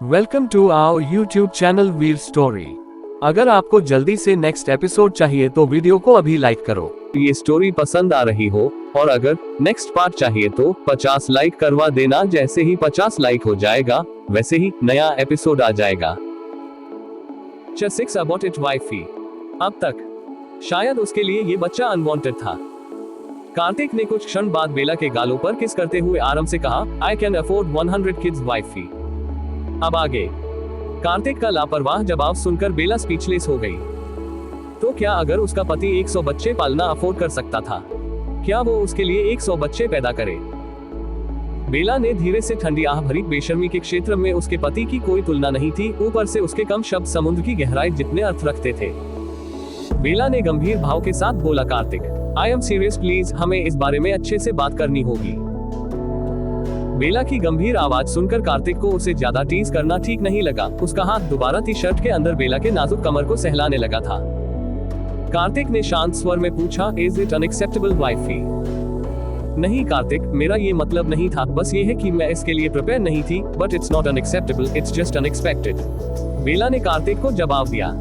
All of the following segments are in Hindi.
Welcome to our YouTube channel Veer story. अगर आपको जल्दी से नेक्स्ट एपिसोड चाहिए तो वीडियो को अभी लाइक करो। ये स्टोरी पसंद आ रही हो और अगर नेक्स्ट पार्ट चाहिए तो 50 लाइक करवा देना। जैसे ही 50 लाइक हो जाएगा वैसे ही नया एपिसोड आ जाएगा। 6 अबॉर्टेड वाइफी। अब तक शायद उसके लिए ये बच्चा अनवांटेड था। कार्तिक ने कुछ क्षण बाद बेला के गालों पर किस करते हुए आराम से कहा, I can afford 100 kids wifey. अब आगे। कार्तिक का लापरवाह जवाब सुनकर बेला स्पीचलेस हो गई। तो क्या अगर उसका पति 100 बच्चे पालना अफोर्ड कर सकता था, क्या वो उसके लिए 100 बच्चे पैदा करे? बेला ने धीरे से ठंडी आह भरी। बेशर्मी के क्षेत्र में उसके पति की कोई तुलना नहीं थी। ऊपर से उसके कम शब्द समुद्र की गहराई जितने अर्थ रखते थे। बेला ने गंभीर भाव के साथ बोला, Kartik, I am serious please, हमें इस बारे में अच्छे से बात करनी होगी। बेला की गंभीर आवाज सुनकर कार्तिक को उसे ज्यादा टीज करना ठीक नहीं लगा। उसका हाथ दोबारा टी शर्ट के अंदर बेला के नाजुक कमर को सहलाने लगा था। कार्तिक ने शांत स्वर में पूछा, इज इट अनएक्सेप्टेबल वाइफी? नहीं कार्तिक, मेरा ये मतलब नहीं था। बस ये है कि मैं इसके लिए प्रिपेयर नहीं थी। But it's not unacceptable, it's just unexpected. Bela ने कार्तिक को जवाब दिया।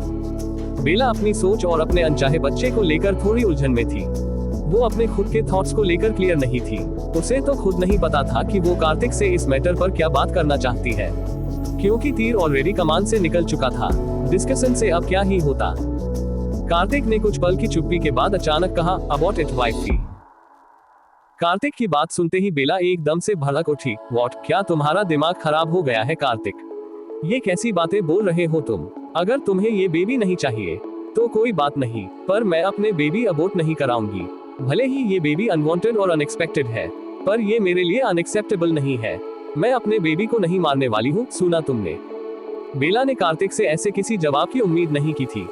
बेला अपनी सोच और अपने अनचाहे बच्चे को लेकर थोड़ी उलझन में थी। वो अपने खुद के थॉट्स को लेकर क्लियर नहीं थी। उसे तो खुद नहीं पता था कि वो कार्तिक से इस मैटर पर क्या बात करना चाहती है, क्योंकि तीर ऑलरेडी कमान से निकल चुका था। डिस्कशन से अब क्या ही होता। कार्तिक ने कुछ पल की चुप्पी के बाद अचानक कहा, अबॉट इट वाइफी। कार्तिक की बात सुनते ही बेला एकदम से भड़क उठी। व्हाट? क्या तुम्हारा दिमाग खराब हो गया है कार्तिक? ये कैसी बातें बोल रहे हो तुम? अगर तुम्हें ये बेबी नहीं चाहिए तो कोई बात नहीं, पर मैं अपने बेबी अबॉर्ट नहीं कराऊंगी। भले ही ये बेबी अनवांटेड और अनएक्सपेक्टेड है, पर ये मेरे लिए अनएक्सेप्टेबल नहीं है। मैं अपने बेबी को नहीं मारने वाली हूँ, सुना तुमने? बेला ने कार्तिक से ऐसे किसी जवाब की उम्मीद नहीं की थी।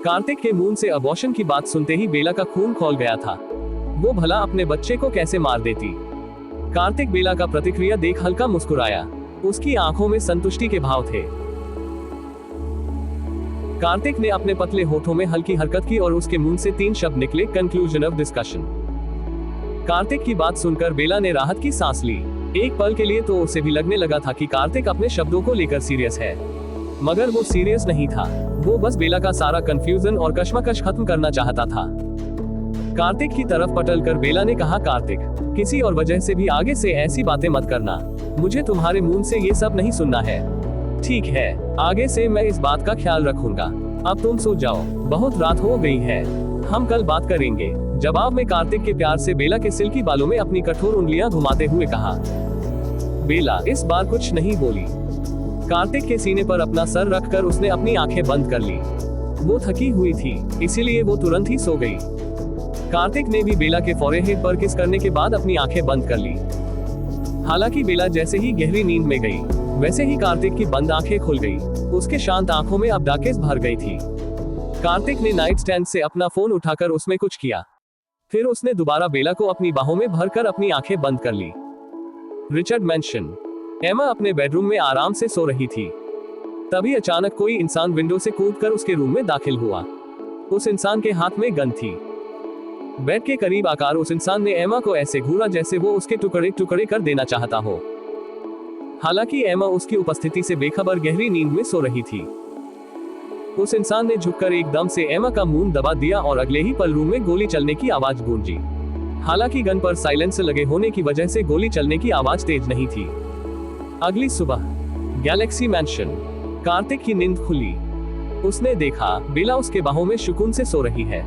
कार्तिक के मुंह से अबॉर्शन की बात सुनते ही बेला का खून खौल गया था। वो भला अपने बच्चे को कैसे मार देती? कार्तिक बेला का प्रतिक्रिया देख हल्का मुस्कुराया। उसकी आंखों में संतुष्टि के भाव थे। कार्तिक ने अपने पतले होठों में हल्की हरकत की और उसके मुंह से 3 शब्द निकले, कंक्लूजन ऑफ डिस्कशन। कार्तिक की बात सुनकर बेला ने राहत की सांस ली। एक पल के लिए तो उसे भी लगने लगा था कि कार्तिक अपने शब्दों को लेकर सीरियस है, मगर वो सीरियस नहीं था। वो बस बेला का सारा कंफ्यूजन और कश्मकश खत्म करना चाहता था। कार्तिक की तरफ पलटकर बेला ने कहा, कार्तिक, किसी और वजह से भी आगे से ऐसी बातें मत करना। मुझे तुम्हारे मुंह से ये सब नहीं सुनना है। ठीक है, आगे से मैं इस बात का ख्याल रखूंगा। अब तुम सो जाओ, बहुत रात हो गई है। हम कल बात करेंगे। जवाब में कार्तिक के प्यार से बेला के सिल्की बालों में अपनी कठोर उंगलियां घुमाते हुए कहा। बेला इस बार कुछ नहीं बोली। कार्तिक के सीने पर अपना सर रखकर उसने अपनी आंखें बंद कर ली। वो थकी हुई थी, इसीलिए वो तुरंत ही सो गई। कार्तिक ने भी बेला के फोरहेड पर किस करने के बाद अपनी आंखें बंद कर ली। हालांकि बेला जैसे ही गहरी नींद में गई, वैसे ही कार्तिक की बंद आंखें खुल गई। उसके शांत आंखों में अब डाकेस भर गई थी। कार्तिक ने नाइट स्टैंड से अपना फोन उठाकर उसमें कुछ किया। फिर उसने दोबारा बेला को अपनी बाहों में भरकर अपनी आंखें बंद कर ली। Richard mention. एमा अपने बेडरूम में आराम से सो रही थी। तभी अचानक कोई इंसान विंडो से कूदकर उसके रूम में दाखिल हुआ। उस इंसान के हाथ में गन थी। बेड के करीब आकार उस इंसान ने एमा को ऐसे घूरा जैसे वो उसके टुकड़े टुकड़े कर देना चाहता हो। हालांकि एमा उसकी उपस्थिति से बेखबर गहरी नींद में सो रही थी। उस इंसान ने झुककर एकदम से एमा का मुंह दबा दिया और अगले ही पल रूम में गोली चलने की आवाज गूंजी। हालांकि गन पर साइलेंसर लगे होने की वजह से गोली चलने की आवाज तेज नहीं थी। अगली सुबह गैलेक्सी मैंशन। कार्तिक की नींद खुली। उसने देखा बेला उसके बाहों में सुकून से सो रही है।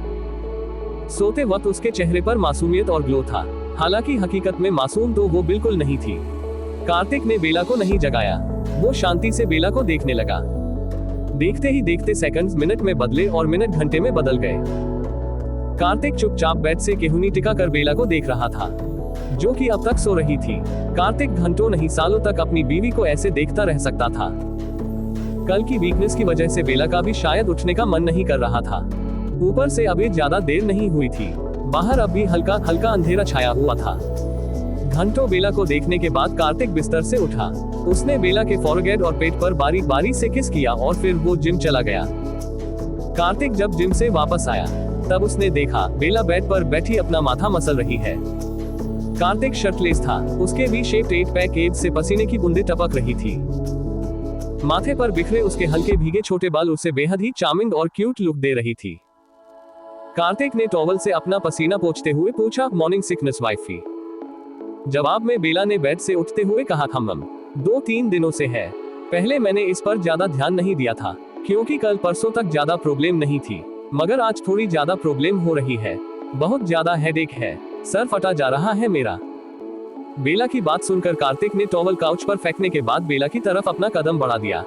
सोते वक्त उसके चेहरे पर मासूमियत और ग्लो था। हालांकि हकीकत में मासूम तो वो बिल्कुल नहीं थी। कार्तिक ने बेला को नहीं जगाया। वो शांति से बेला को देखने लगा। देखते ही देखते सेकंड्स मिनट में बदले और मिनट घंटे में बदल गए। कार्तिक चुपचाप बेड से केहूनी टिका कर बेला को देख रहा था, जो कि अब तक सो रही थी। कार्तिक घंटों नहीं सालों तक अपनी बीवी को ऐसे देखता रह सकता था। कल की वीकनेस की वजह से बेला का भी शायद उठने का मन नहीं कर रहा था। ऊपर से अभी ज्यादा देर नहीं हुई थी। बाहर अब भी हल्का हल्का अंधेरा छाया हुआ था। घंटों बेला को देखने के बाद कार्तिक बिस्तर से उठा। उसने बेला के फोरहेड और पेट पर बारी बारी से किस किया और फिर वो जिम चला गया। कार्तिक जब जिम से वापस आया तब उसने देखा बेला बेड पर बैठी अपना माथा मसल रही है। कार्तिक शर्टलेस था। उसके वी शेप्ड 8 पैक एब्स से पसीने की बूंदें टपक रही थी। माथे पर बिखरे उसके हल्के भीगे छोटे बाल उसे बेहद ही चार्मिंग और क्यूट लुक दे रही थी। कार्तिक ने टॉवल से अपना पसीना पोंछते हुए पूछा, मॉर्निंग सिकनेस वाइफी? जवाब में बेला ने बेड से उठते हुए कहा, मम 2-3 दिनों से है। पहले मैंने इस पर ज्यादा ध्यान नहीं दिया था क्योंकि कल परसों तक ज्यादा प्रॉब्लम नहीं थी, मगर आज थोड़ी ज्यादा प्रॉब्लम हो रही है। बहुत ज्यादा हेडेक है, सर फटा जा रहा है मेरा। बेला की बात सुनकर कार्तिक ने टॉवल काउच पर फेंकने के बाद बेला की तरफ अपना कदम बढ़ा दिया।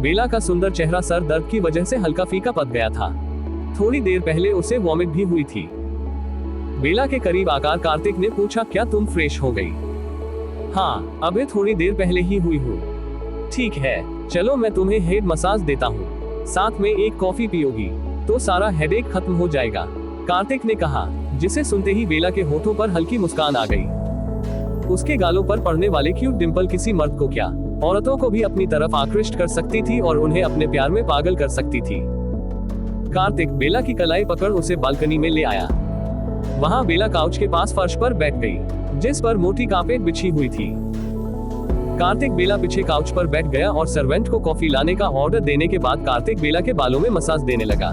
बेला का सुंदर चेहरा सर दर्द की वजह से हल्का फीका पड़ गया था। थोड़ी देर पहले उसे वॉमिट भी हुई थी। बेला के करीब आकर कार्तिक ने पूछा, क्या तुम फ्रेश हो गई? हाँ, अबे थोड़ी देर पहले ही हुई हूँ। ठीक है, चलो मैं तुम्हें हेड मसाज देता हूँ, साथ में एक कॉफी पियोगी तो सारा हेडेक खत्म हो जाएगा, कार्तिक ने कहा, जिसे सुनते ही बेला के होठों पर हल्की मुस्कान आ गई। उसके गालों पर पड़ने वाले क्यूट डिंपल किसी मर्द को क्या, औरतों को भी अपनी तरफ आकृष्ट कर सकती थी और उन्हें अपने प्यार में पागल कर सकती थी। कार्तिक बेला की कलाई पकड़ उसे बालकनी में ले आया। वहां बेला काउच के पास फर्श पर बैठ गई, जिस पर मोटी कारपेट बिछी हुई थी। कार्तिक बेला पीछे काउच पर बैठ गया और सर्वेंट को कॉफी लाने का ऑर्डर देने के बाद कार्तिक बेला के बालों में मसाज देने लगा।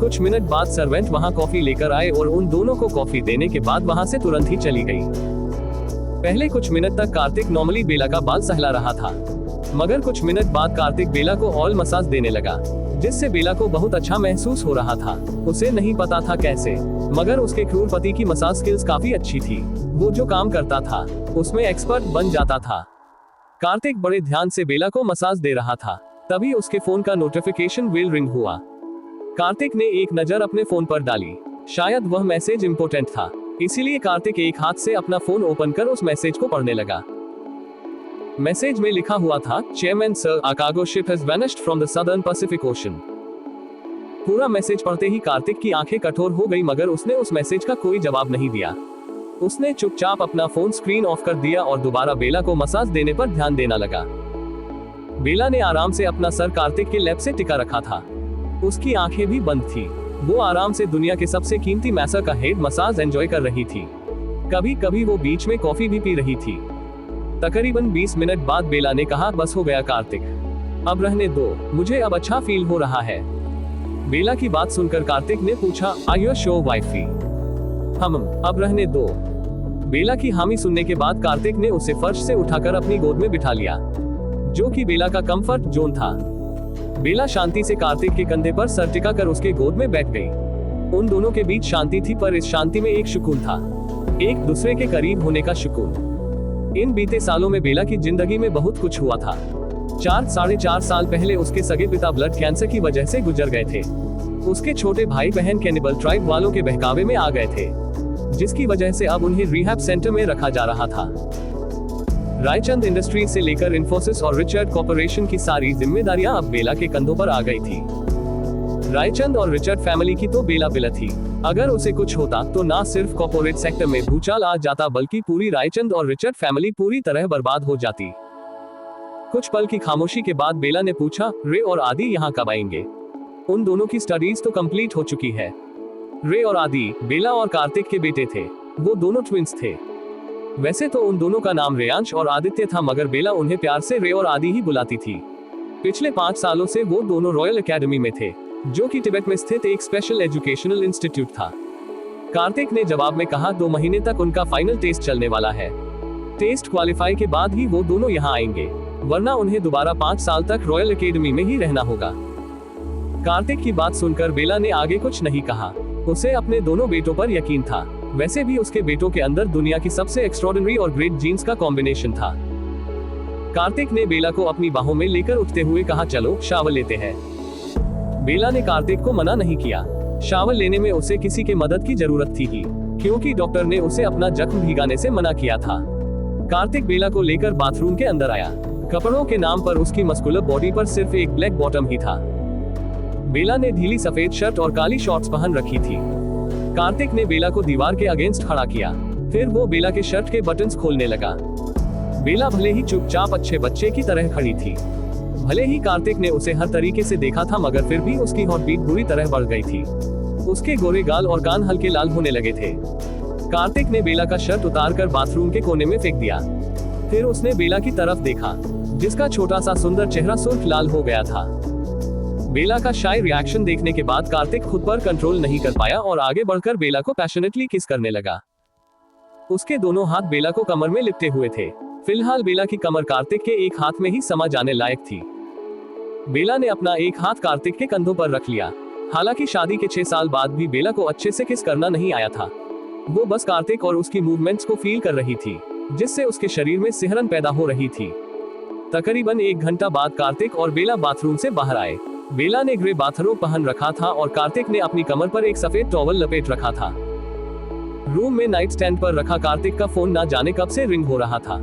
कुछ मिनट बाद सर्वेंट वहां कॉफी लेकर आए और उन दोनों को कॉफी देने के बाद वहां से तुरंत ही चली गई। पहले कुछ मिनट तक कार्तिक नॉर्मली बेला का बाल सहला रहा था, मगर कुछ मिनट बाद कार्तिक बेला को ऑयल मसाज देने लगा, जिससे बेला को बहुत अच्छा महसूस हो रहा था। उसे नहीं पता था कैसे, मगर उसके क्रूर पति की मसाज स्किल्स काफी अच्छी थी। वो जो काम करता था उसमें एक्सपर्ट बन जाता था। कार्तिक बड़े ध्यान से बेला को मसाज दे रहा था, तभी उसके फोन का नोटिफिकेशन बेल रिंग हुआ। कार्तिक ने एक नजर अपने फोन पर डाली, शायद वह मैसेज इम्पोर्टेंट था, इसीलिए कार्तिक एक हाथ से अपना फोन ओपन कर उस मैसेज को पढ़ने लगा। मैसेज में लिखा हुआ था, chairman sir, a cargo ship has vanished from the southern Pacific Ocean. पूरा मैसेज पढ़ते ही कार्तिक की आंखें कठोर हो गई, मगर उसने उस मैसेज का कोई जवाब नहीं दिया। उसने चुपचाप अपना फोन स्क्रीन ऑफ कर दिया और दोबारा बेला को मसाज देने पर ध्यान देना लगा। बेला ने आराम से अपना सर कार्तिक के लैप से टिका रखा था। उसकी आंखें भी बंद थी। वो आराम से दुनिया के सबसे कीमती मैसर का हेड मसाज एंजॉय कर रही थी। कभी कभी वो बीच में कॉफी भी पी रही थी। तकरीबन 20 मिनट बाद बेला ने कहा, बस हो गया कार्तिक, अब रहने दो, मुझे अब अच्छा फील हो रहा है। बेला की बात सुनकर कार्तिक ने पूछा, आर यू श्योर वाइफी? हम अब रहने दो। बेला की हामी सुनने के बाद कार्तिक ने उसे फर्श से उठाकर अपनी गोद में बिठा लिया, जो कि बेला का कंफर्ट जोन था। बेला शांति से कार्तिक के कंधे पर सर टिकाकर उसके गोद में बैठ गई। उन दोनों के बीच शांति थी, पर इस शांति में एक सुकून था, एक दूसरे के करीब होने का सुकून। इन बीते सालों में बेला की जिंदगी में बहुत कुछ हुआ था। 4-4.5 साल पहले उसके सगे पिता ब्लड कैंसर की वजह से गुजर गए थे। उसके छोटे भाई बहन कैनिबल ट्राइब वालों के बहकावे में आ गए थे, जिसकी वजह से अब उन्हें रिहैब सेंटर में रखा जा रहा था। रायचंद इंडस्ट्रीज से लेकर इन्फोसिस और रिचर्ड कॉर्पोरेशन की सारी जिम्मेदारियां अब बेला के कंधों पर आ गई थी। रायचंद और रिचर्ड फैमिली की तो बेला बिला थी। अगर उसे कुछ होता तो ना सिर्फ कॉर्पोरेट सेक्टर में भूचाल आ जाता, बल्कि पूरी रायचंद और रिचर्ड फैमिली पूरी तरह बर्बाद हो जाती। कुछ पल की खामोशी के बाद बेला ने पूछा, रे और आदि यहाँ कब आएंगे? उन दोनों की स्टडीज तो कंप्लीट हो चुकी है। रे और आदि बेला और कार्तिक के बेटे थे। वो दोनों ट्विंस थे। वैसे तो उन दोनों का नाम रेयांश और आदित्य था, मगर बेला उन्हें प्यार से रे और आदि ही बुलाती थी। पिछले 5 सालों से वो दोनों रॉयल एकेडमी में थे, जो कि तिब्बत में स्थित एक स्पेशल एजुकेशनल इंस्टीट्यूट था। कार्तिक ने जवाब में कहा, 2 महीने तक उनका फाइनल टेस्ट चलने वाला है। टेस्ट क्वालिफाई के बाद ही वो दोनों यहाँ आएंगे, वरना उन्हें दोबारा 5 साल तक रॉयल एकेडमी में ही रहना होगा। कार्तिक की बात सुनकर बेला ने आगे कुछ नहीं कहा। उसे अपने दोनों बेटों पर यकीन था। वैसे भी उसके बेटों के अंदर दुनिया की सबसे एक्स्ट्रॉर्डिनरी और ग्रेट जीन्स का कॉम्बिनेशन था। कार्तिक ने बेला को अपनी बाहों में लेकर उठते हुए कहा, चलो शावर लेते हैं। बेला ने कार्तिक को मना नहीं किया। शावर लेने में उसे किसी के मदद की जरूरत थी ही, क्योंकि डॉक्टर ने उसे अपना जख्म भिगाने से मना किया था। कार्तिक बेला को लेकर बाथरूम के अंदर आया। कपड़ों के नाम पर उसकी मस्कुलर बॉडी पर सिर्फ एक ब्लैक बॉटम ही था। बेला ने ढीली सफेद शर्ट और काली शॉर्ट्स पहन रखी थी। कार्तिक ने बेला को दीवार के अगेंस्ट खड़ा किया, फिर वो बेला के शर्ट के बटन्स खोलने लगा। बेला भले ही चुपचाप अच्छे बच्चे की तरह खड़ी थी। भले ही कार्तिक ने उसे हर तरीके से देखा था, मगर फिर भी उसकी हार्ट बीट बुरी तरह बढ़ गई थी। उसके गोरे गाल और कान हल्के लाल होने लगे थे। कार्तिक ने बेला का शर्ट उतारकर बाथरूम के कोने में फेंक दिया। फिर उसने बेला की तरफ देखा। जिसका छोटा सा सुंदर चेहरा सुर्ख लाल हो गया था। बेला का शाय रिएक्शन देखने के बाद कार्तिक खुद पर कंट्रोल नहीं कर पाया और आगे बढ़कर बेला को पैशनेटली किस करने लगा। उसके दोनों हाथ बेला को कमर में लिपटे हुए थे। फिलहाल बेला की कमर कार्तिक के एक हाथ में ही समा जाने लायक थी। बेला ने अपना एक हाथ कार्तिक के कंधों पर रख लिया। हालांकि शादी के 6 साल बाद भी बेला को अच्छे से किस करना नहीं आया था। वो बस कार्तिक और उसकी मूवमेंट्स को फील कर रही थी, जिससे उसके शरीर में सिहरन पैदा हो रही थी। तकरीबन 1 घंटा बाद कार्तिक और बेला बाथरूम से बाहर आए। बेला ने ग्रे बाथरोब पहन रखा था और कार्तिक ने अपनी कमर पर एक सफेद टॉवल लपेट रखा था। रूम में नाइट स्टैंड पर रखा कार्तिक का फोन ना जाने कब से रिंग हो रहा था।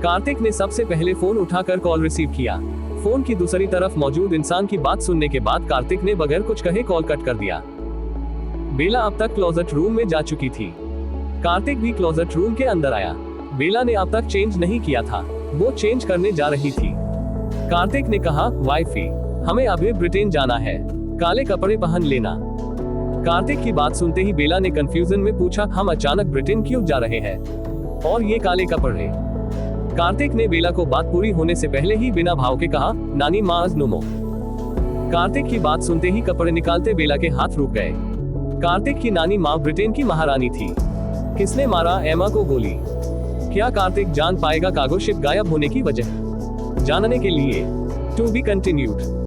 कार्तिक ने सबसे पहले फोन उठाकर कॉल रिसीव किया। फोन की दूसरी तरफ मौजूद इंसान की बात सुनने के बाद कार्तिक ने बगैर कुछ कहे कॉल कट कर दिया। बेला अब तक क्लोजेट रूम में जा चुकी थी। कार्तिक भी क्लोजेट रूम के अंदर आया। बेला ने अब तक चेंज नहीं किया था, वो चेंज करने जा रही थी। कार्तिक ने कहा, वाइफी, हमें अभी ब्रिटेन जाना है, काले कपड़े पहन लेना। कार्तिक की बात सुनते ही बेला ने कंफ्यूजन में पूछा, हम अचानक ब्रिटेन क्यों जा रहे हैं और ये काले कपड़े? कार्तिक ने बेला को बात पूरी होने से पहले ही बिना भाव के कहा, नानी माज नुमो। कार्तिक की बात सुनते ही कपड़े निकालते बेला के हाथ रुक गए। कार्तिक की नानी माँ ब्रिटेन की महारानी थी। किसने मारा एमा को गोली? क्या कार्तिक जान पाएगा कार्गो शिप गायब होने की वजह? जानने के लिए टू बी कंटिन्यूड।